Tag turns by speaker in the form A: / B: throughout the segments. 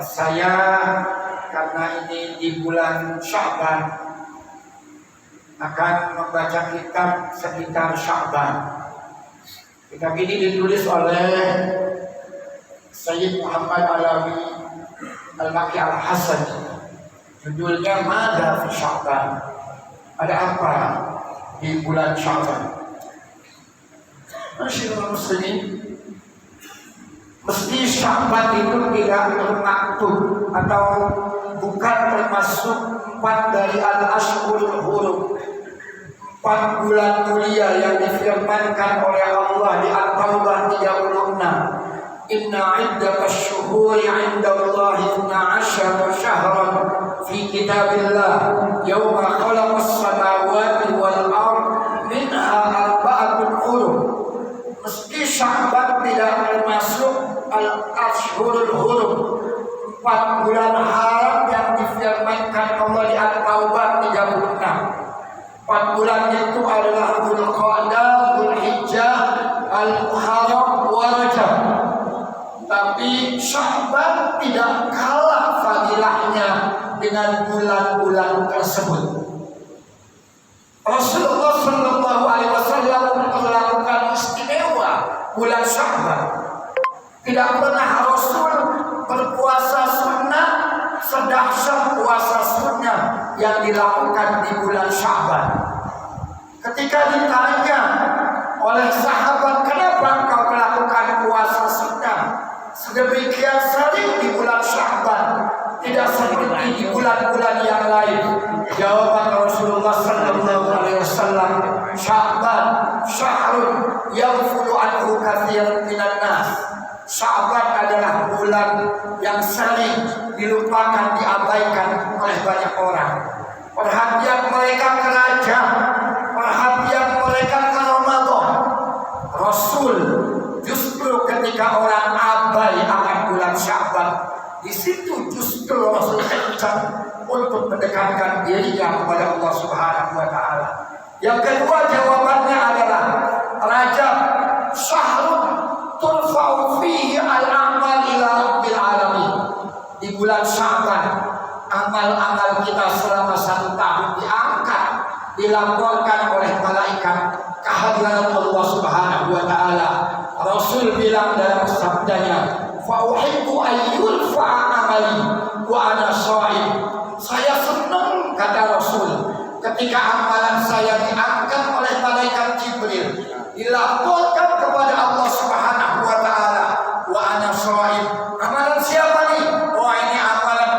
A: Saya karena ini di bulan Sya'ban akan membaca kitab sekitar Sya'ban. Kitab ini ditulis oleh Sayyid Muhammad Alawi Al-Maki Al-Hasani. Judulnya Mada fi Sya'ban. Ada apa di bulan Sya'ban? Masyaallah muslimin, mesti Sya'ban itu tidak termaktub atau bukan termasuk 4 dari al-ashhurul hurum, 4 bulan mulia yang difirmankan oleh Allah di At-Taubah 36. Inna iddatas syuhuri indallahi 12 syahran fi kitabillah yawma khalaqas samawati wal ard minha arba'atun hurum. Meski Sya'ban tidak termasuk al-ashhurul hurum, 4 bulan haram yang difirmankan Allah di At-Taubah 36. 4 bulan itu adalah Dzulqa'dah, Dzulhijjah, Al-Muharram, wa Rajab. Tapi Sya'ban tidak kalah fadilahnya dengan bulan-bulan tersebut. Rasulullah sallallahu alaihi wasallam melakukan istimewa bulan Sya'ban. Tidak pernah Rasul berpuasa sunnah sedahsyat puasa sunnah yang dilakukan di bulan Sya'ban. Ketika ditanya oleh sahabat, kenapa engkau melakukan puasa sunnah sedemikian sering di bulan Sya'ban, tidak seperti di bulan-bulan yang lain? Jawaban Rasulullah sallallahu alaihi wasallam, Sya'ban syahrun yaghfulu anhu katsirun minan nas. Sya'ban adalah bulan yang sering dilupakan, diabaikan oleh banyak orang. Perhatian mereka ke Rajab, perhatian mereka ke Ramadan. Rasul justru ketika orang abai akan bulan Sya'ban, di situ justru Rasul kencang untuk mendekatkan dirinya kepada Allah Subhanahu wa taala. Yang kedua jawabannya adalah Rajab syahrun turfa'u fihi al-a'mal ila rabbil alamin. Di bulan Sya'ban amal-amal kita selama 1 tahun diangkat, dilaporkan oleh malaikat kehadiran Allah Subhanahu wa taala. Rasul bilang dalam sabdanya, fa uhibbu ayyurfa'a amali wa ana sha'im. Saya senang, kata Rasul, ketika amalan saya diangkat oleh malaikat Jibril, dilaporkan kepada Allah Subhanahu wa taala, wa ana sha'im. Amalan siapa nih? Oh, ini amalan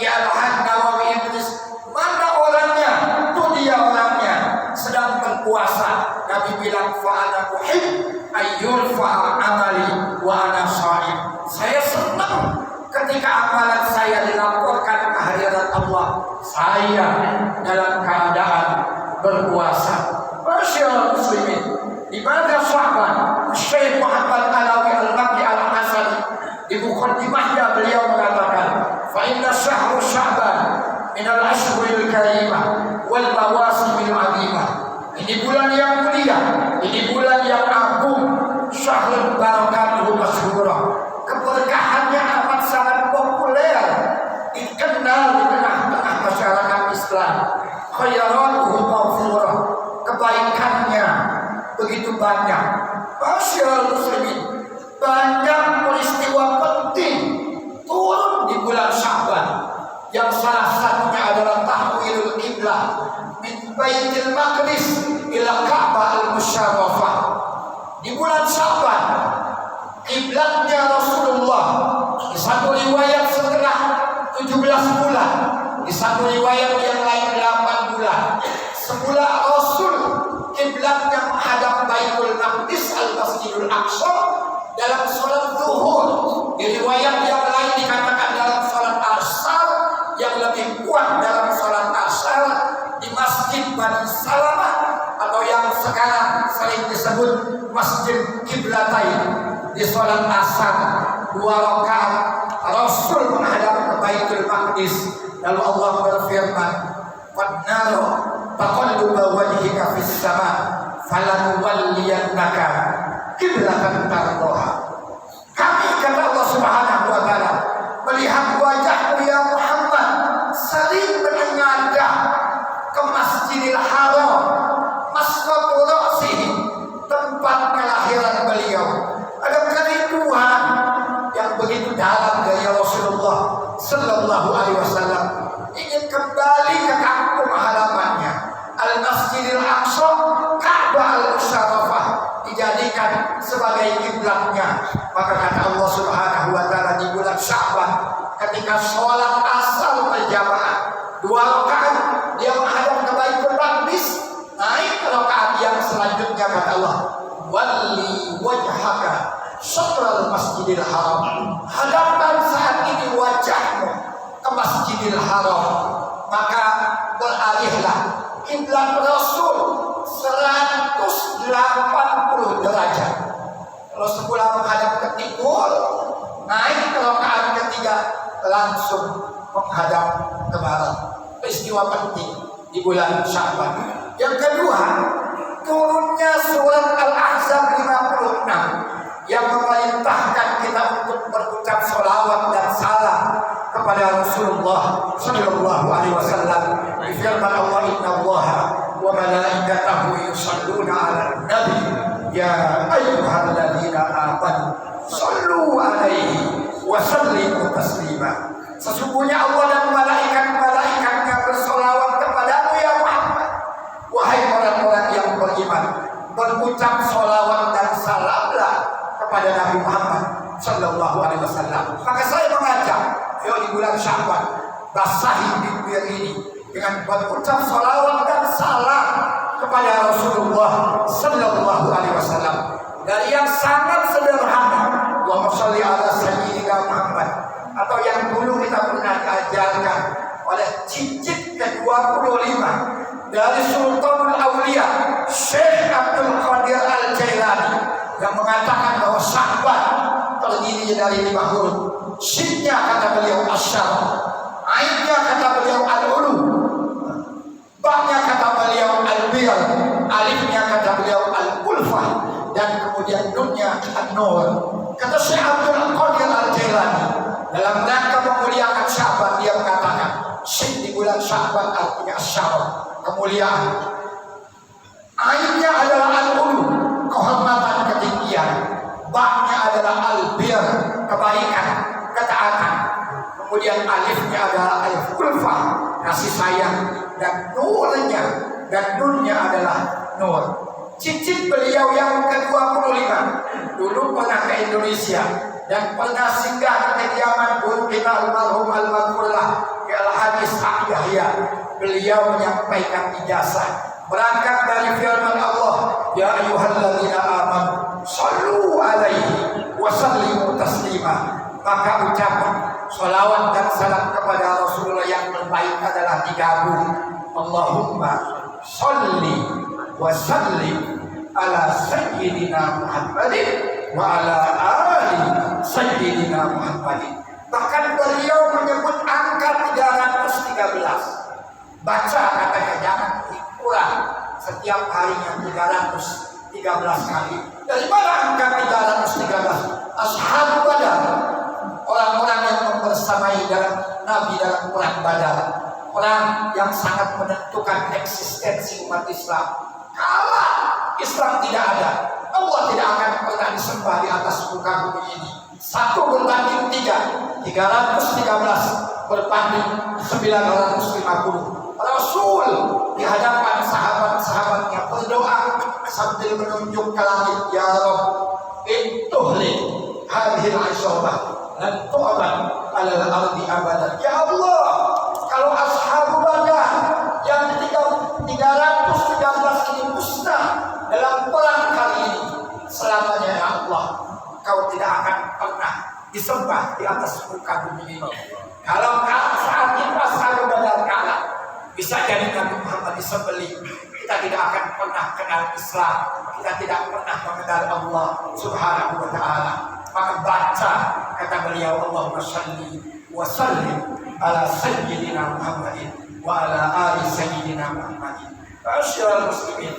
A: Ki Al-Nawawi Iblis. Mana orangnya? Itu dia orangnya, sedang berpuasa. Nabi bilang, fa ana uhib ayyurfa'a amali wa ana sha'im. Saya senang ketika amalan saya dilaporkan kehadiran Allah, saya dalam keadaan berpuasa. Masyaallah muslimin, di mana Sya'ban? Syekh Muhammad Alawi Al-Maki Al-Hasani di muqaddimahnya beliau mengatakan, fa inna syahru Sya'ban min al-ashhuril karimah wal mawasimil azimah. Ini bulan yang mulia, ini bulan yang agung, syahrul barakatuhu masyhurah. Keberkahannya amat sangat populer, dikenal di tengah-tengah masyarakat Islam. Khairatuhu maghfurah, kebaikannya begitu banyak. Masyaallah muslimin, banyak peristiwa penting turun di bulan Sya'ban. Yang salah satunya adalah tahwilul qiblah min Baitul Maqdis ila Ka'bah al-Musyarrafah. Di bulan Sya'ban kiblatnya Rasulullah di satu riwayat setelah 17 bulan, di satu riwayat yang lain 8 bulan. Semula Rasul kiblatnya menghadap Baitul Maqdis al-Masjidul Aqsa dalam salat zuhur. Di riwayat yang lain dikatakan dalam salat asar, yang lebih kuat dalam salat asar di Masjid Bani Salamah atau yang sekarang sering disebut Masjid Qiblatain. Di salat asar 2 rakaat Rasul menghadap ke Baitul Maqdis, lalu Allah berfirman, qad nara taqalluba wajhika fis sama falanuwalliyannaka qiblatan tardaha. Kami, kata Allah Subhanahu wa taala, melihat wajahmu ya Muhammad, sering menengadah ke Masjidil Haram, masqatu ra'sihi, tempat kelahiran beliau. Ada kerinduan yang begitu dalam dari Rasulullah sallallahu alaihi wasallam, ingin kembali ke kampung halamannya. Al-Masjidil Aqsa, Ka'bah al-Musharrafah, dijadikan sebagai kiblatnya. Maka kata Allah Subhanahu wa taala di bulan Sya'ban, ketika sholat asar berjamaah 2 rakaat, dia menghadap ke Baitul Maqdis, naik ke rakaat yang selanjutnya kata Allah, walli wajhaka syatral Masjidil Haram, hadapkan saat ini wajahmu ke Masjidil Haram. Maka beralihlah kiblat Rasul 180 derajat. Kalau semula menghadap ke timur, naik ke rakaat ketiga langsung menghadap ke barat. Peristiwa penting di bulan Sya'ban. Yang kedua, turunnya surat Al-Ahzab 56 yang memerintahkan kita untuk berucap sholawat dan salam kepada Rasulullah sallallahu alaihi wasallam. Firman Allah, innallaha wa malaikatahu yusholluna 'alan nabi ya ayyuhalladzina amanu shollu 'alaihi wa sallimu taslima. Sesungguhnya Allah dan malaikat-malaikatnya bersolawat kepadamu ya Muhammad, wahai orang-orang yang beriman, berucap solawat dan salamlah kepada Nabi Muhammad sallallahu alaihi wasallam. Maka saya mengajak, ayo di bulan Sya'ban basahi bibir ini dengan berucap salawat dan salam kepada Rasulullah sallallahu alaihi wasallam. Dari yang sangat sederhana, Allahumma shalli ala sayyidina Muhammad, atau yang dulu kita pernah diajarkan oleh cicit ke-25 dari Sultanul Aulia Syekh Abdul Qadir Al-Jailani yang mengatakan bahwa Sya'ban terdiri dari 5 huruf. Syinnya kata beliau asyar, ainnya kata beliau al-ulu, baknya kata beliau al-bir, alifnya kata beliau al-ulfah, dan kemudian nunnya an-nur. Kata Syekh Abdul Qadir Al-Jailani dalam rangka memuliakan Sya'ban, dia mengatakan Syekh di bulan Sya'ban artinya asyar, kemuliaan. Ainnya adalah al-ulu, kehormatan, ketinggian. Baknya adalah al-bir, kebaikan, ketaatan. Kemudian alifnya adalah al-ulfah, kasih sayang, dan nurnya dan nunnya adalah nur. Cicit beliau yang ke-25 dulu pernah ke Indonesia dan pernah singgah ke kediaman guru kita almarhum al-Maghfurlah Al-Hadis Haq Yahya. Beliau menyampaikan ijazah berangkat dari firman Allah, ya ayyuhalladzina amanu shallu alaihi wa sallimu taslima. Maka ucapan salawat dan salam kepada Rasulullah yang terbaik adalah digabung, Allahumma shalli wa sallim ala sayyidina Muhammadin wa ala ali sayyidina Muhammadin. Bahkan beliau menyebut angka 313. Baca katanya, jangan kurang, setiap harinya 313 kali. Dari mana angka 313? Ashab Badar, orang-orang yang membersamai dalam Nabi dalam perang Badar, orang yang sangat menentukan eksistensi umat Islam. Kalau Islam tidak ada, Allah tidak akan pernah disembah di atas muka bumi ini. 1 berbanding 3, 313 berbanding 950. Rasul di hadapan sahabat-sahabatnya berdoa sambil menunjuk ke langit, ya Rabb, intuhli hadhil asyabah lan tu'ban alal ardi abadan. Ya Allah, kalau ashab Badar yang 313 ini musnah dalam perang kali ini, selamanya ya Allah, kau tidak akan pernah disembah di atas muka bumi ini. Kalau saat itu ashab Badar kalah, bisa jadi Nabi Muhammad disembelih, kita tidak akan pernah kenal Islam, kita tidak pernah mengenal Allah Subhanahu wa ta'ala. Maka baca, kata beliau, Allahumma shalli wa sallim ala sayyidina Muhammadin wa ala ali sayyidina Muhammadin. Masyaallah muslimin,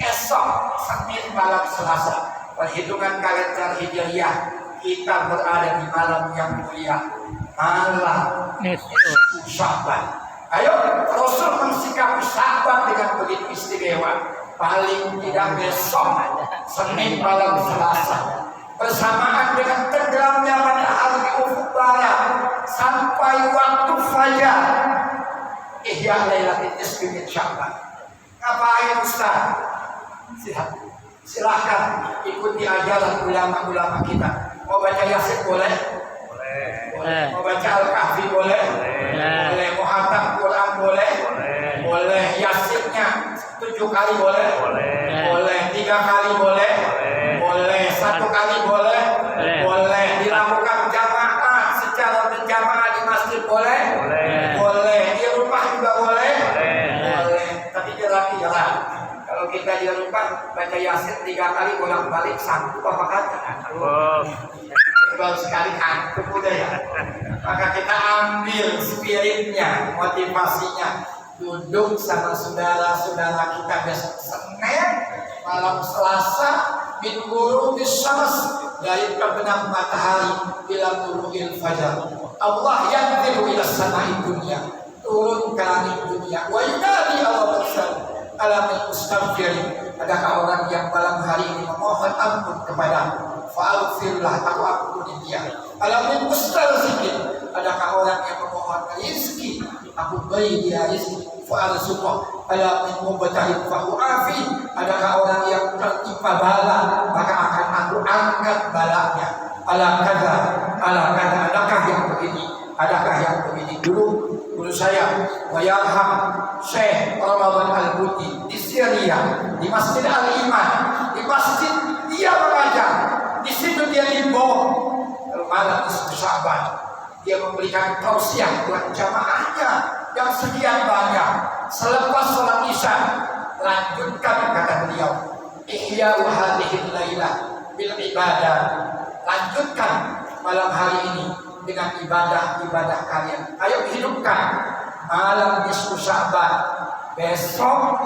A: esok Senin malam Selasa, perhitungan kalender Hijriah, kita berada di malam yang mulia malam Sya'ban. Ayo Rasul mensikapi Sya'ban dengan begitu istimewa. Paling tidak besok Senin malam Selasa bersamaan dengan tenggelamnya matahari di ufuk barat sampai waktu fajar ihya lailatul nisfi min Sya'ban. Ngapain Ustaz? Silahkan ikuti ajaran ulama-ulama kita. Mau baca Yasin boleh? Boleh. Mau baca Al-Kahfi boleh? Boleh. Mau khatam Quran boleh? Boleh. Yasinnya 7 kali boleh? Boleh. 3 kali boleh? Boleh. 1 kali boleh? Boleh. Dilakukan jamaah secara berjamaah di masjid boleh? Boleh. Di rumah juga boleh? Boleh. Tapi kira-kira kalau kita di rumah baca Yasin 3 kali bolak-balik sanggup apa kata? Baru sekali kantuk udah ya. Maka kita ambil spiritnya, motivasinya, duduk sama saudara-saudara kita besok Senin malam Selasa min ghurubis syams, dari terbenam matahari ila tulu'il fajar. Allah yanzilu ila samai dunia, turun ke langit dunia. Wa yunadi Allah bersyar alamin mustaghfirin, adakah orang yang malam hari ini memohon ampun kepadamu? Fa'alfirlah, aku ampuni dia. Alamin mustarzikin, adakah orang yang memohon rezeki? Aku beri dia rezeki. Fa'alsuqah, alamin mubtahid fa'u'afi, adakah orang yang tertimpa bala, maka akan aku angkat balanya. Ala kada, adakah yang begini? Adakah yang begini? Guru saya Wayarham Syekh Ramadan Al-Buti di Syria, di Masjid Al-Iman, di masjid dia mengajar. Di situ dia dibawa malam Sya'ban. Dia memberikan tausiah buat jamaahnya yang sekian banyak. Selepas sholat isya, lanjutkan kata beliau, ihya'u hadhil lailah bil ibadah. Lanjutkan malam hari ini dengan ibadah-ibadah kalian. Ayo hidupkan malam nisfu Sya'ban. Besok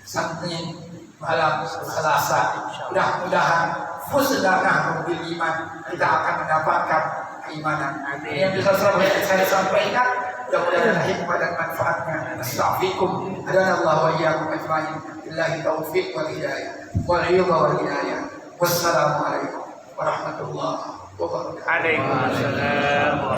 A: Senin malam Selasa. Mudah-mudahan fusdanah bil iman, kita akan mendapatkan keimanan. Yang bisa saya sampaikan, mudah-mudahan hikmah dan manfaatnya. Astaghfirukum hadanallahu wa iyyakum ajmain. Billahi taufiq wal hidayah wal ridha wal hidayah. Wassalamu alaikum warahmatullahi wabarakatuh.